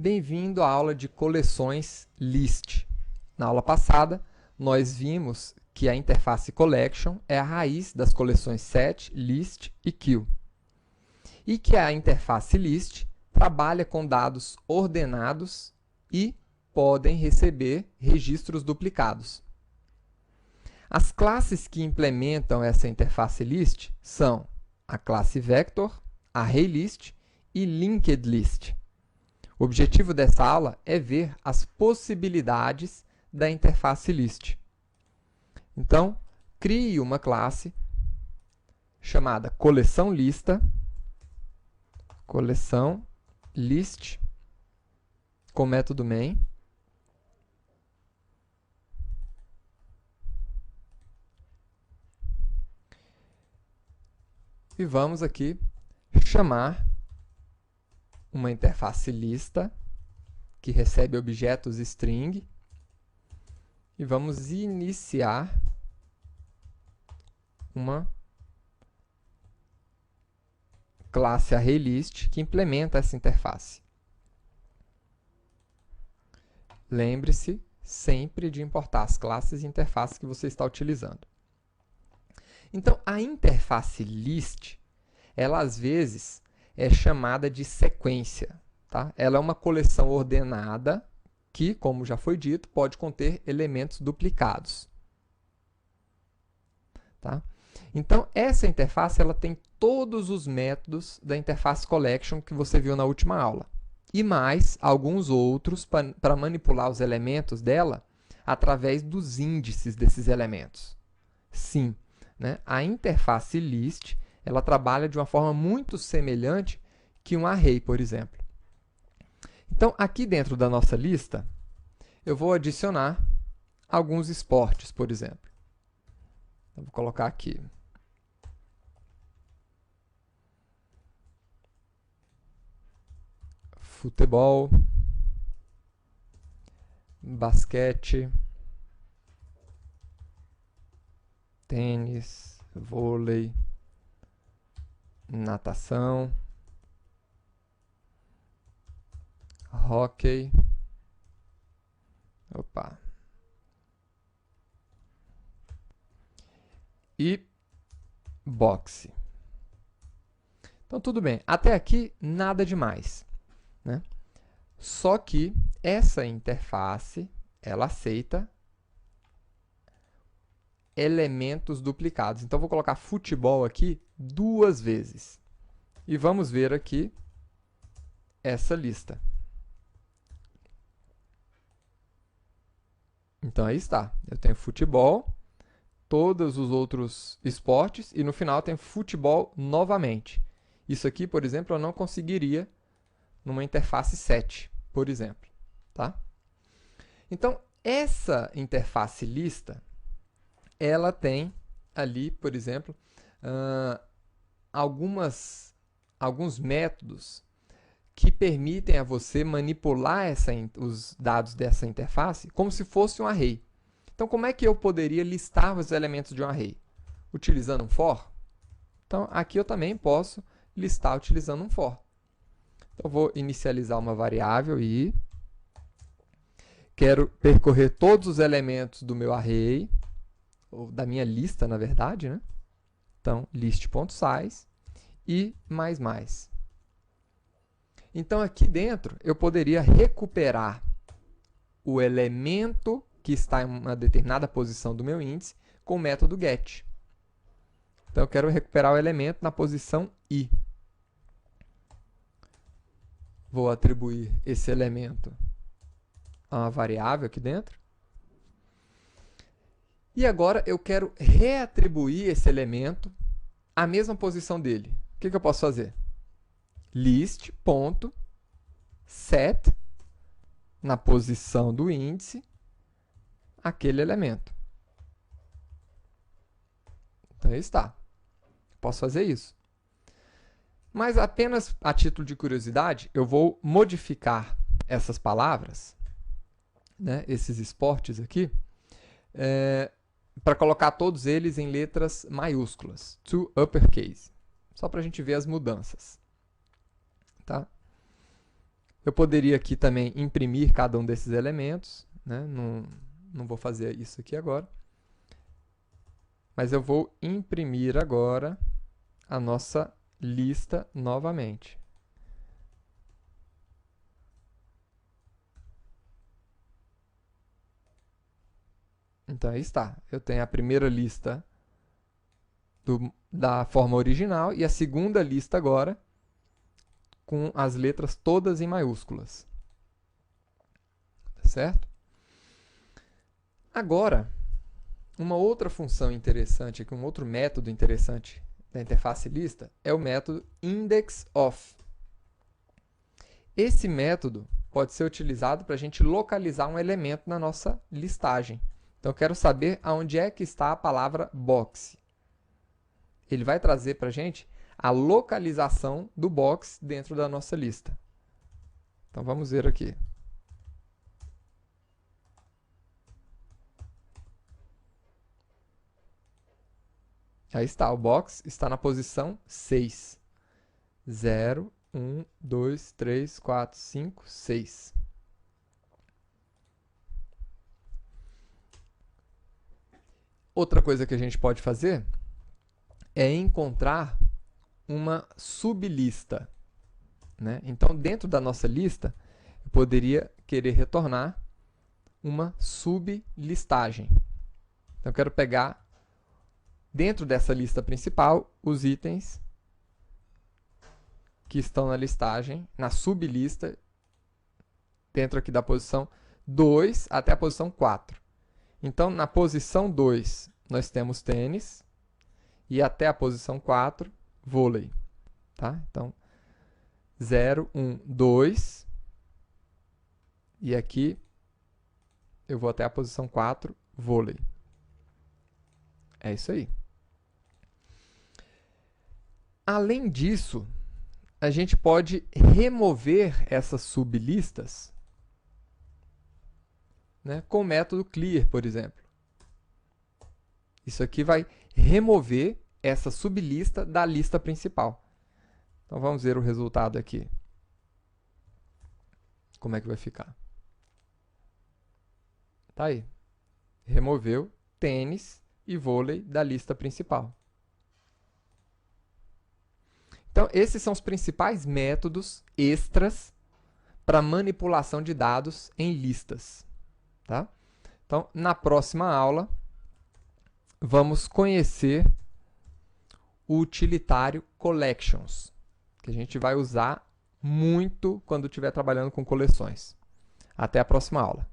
Bem-vindo à aula de coleções List. Na aula passada, nós vimos que a interface Collection é a raiz das coleções Set, List e Queue. E que a interface List trabalha com dados ordenados e podem receber registros duplicados. As classes que implementam essa interface List são a classe Vector, ArrayList e LinkedList. O objetivo dessa aula é ver as possibilidades da interface List. Então, crie uma classe chamada coleção lista, coleção list, com o método main. E vamos aqui chamar uma interface lista que recebe objetos string e vamos iniciar uma classe ArrayList que implementa essa interface. Lembre-se sempre de importar as classes e interfaces que você está utilizando. Então, a interface list, ela às vezes é chamada de sequência. Tá? Ela é uma coleção ordenada que, como já foi dito, pode conter elementos duplicados. Tá? Então, essa interface ela tem todos os métodos da interface Collection que você viu na última aula. E mais alguns outros para manipular os elementos dela através dos índices desses elementos. Sim, né? A interface list ela trabalha de uma forma muito semelhante que um array, por exemplo. Então, aqui dentro da nossa lista, eu vou adicionar alguns esportes, por exemplo. Eu vou colocar aqui. Futebol, basquete, tênis, vôlei, natação, hóquei, e boxe. Então, tudo bem. Até aqui, nada demais, né? Só que essa interface, ela aceita elementos duplicados. Então, vou colocar futebol aqui 2 vezes. E vamos ver aqui essa lista. Então, aí está. Eu tenho futebol, todos os outros esportes, e no final tem futebol novamente. Isso aqui, por exemplo, eu não conseguiria numa interface set, por exemplo. Tá? Então, essa interface lista, ela tem ali, por exemplo, alguns métodos que permitem a você manipular os dados dessa interface como se fosse um array. Então, como é que eu poderia listar os elementos de um array? Utilizando um for? Então, aqui eu também posso listar utilizando um for. Então, eu vou inicializar uma variável e quero percorrer todos os elementos do meu array, ou da minha lista, na verdade, né? Então, list.size e mais. Então, aqui dentro, eu poderia recuperar o elemento que está em uma determinada posição do meu índice com o método get. Então, eu quero recuperar o elemento na posição i. Vou atribuir esse elemento a uma variável aqui dentro. E agora, eu quero reatribuir esse elemento à mesma posição dele. O que eu posso fazer? List.set na posição do índice aquele elemento. Então, aí está. Posso fazer isso. Mas apenas a título de curiosidade, eu vou modificar essas palavras, né, esses esportes aqui, para colocar todos eles em letras maiúsculas, to uppercase, só para a gente ver as mudanças. Tá? Eu poderia aqui também imprimir cada um desses elementos, né? Não vou fazer isso aqui agora. Mas eu vou imprimir agora a nossa lista novamente. Então, aí está. Eu tenho a primeira lista da forma original e a segunda lista agora com as letras todas em maiúsculas. Tá certo? Agora, uma outra função interessante, aqui, um outro método interessante da interface lista é o método indexOf. Esse método pode ser utilizado para a gente localizar um elemento na nossa listagem. Então, eu quero saber aonde é que está a palavra box. Ele vai trazer para a gente a localização do box dentro da nossa lista. Então, vamos ver aqui. Aí está, o box está na posição 6. 0, 1, 2, 3, 4, 5, 6. Outra coisa que a gente pode fazer é encontrar uma sublista, né? Então, dentro da nossa lista, eu poderia querer retornar uma sublistagem. Então, eu quero pegar, dentro dessa lista principal, os itens que estão na listagem, na sublista, dentro aqui da posição 2 até a posição 4. Então, na posição 2, nós temos tênis, e até a posição 4, vôlei. Tá? Então, 0, 1, 2, e aqui eu vou até a posição 4, vôlei. É isso aí. Além disso, a gente pode remover essas sublistas, né, com o método clear, por exemplo. Isso aqui vai remover essa sublista da lista principal. Então, vamos ver o resultado aqui. Como é que vai ficar? Tá aí. Removeu tênis e vôlei da lista principal. Então, esses são os principais métodos extras para manipulação de dados em listas. Tá? Então, na próxima aula, vamos conhecer o utilitário collections, que a gente vai usar muito quando estiver trabalhando com coleções. Até a próxima aula.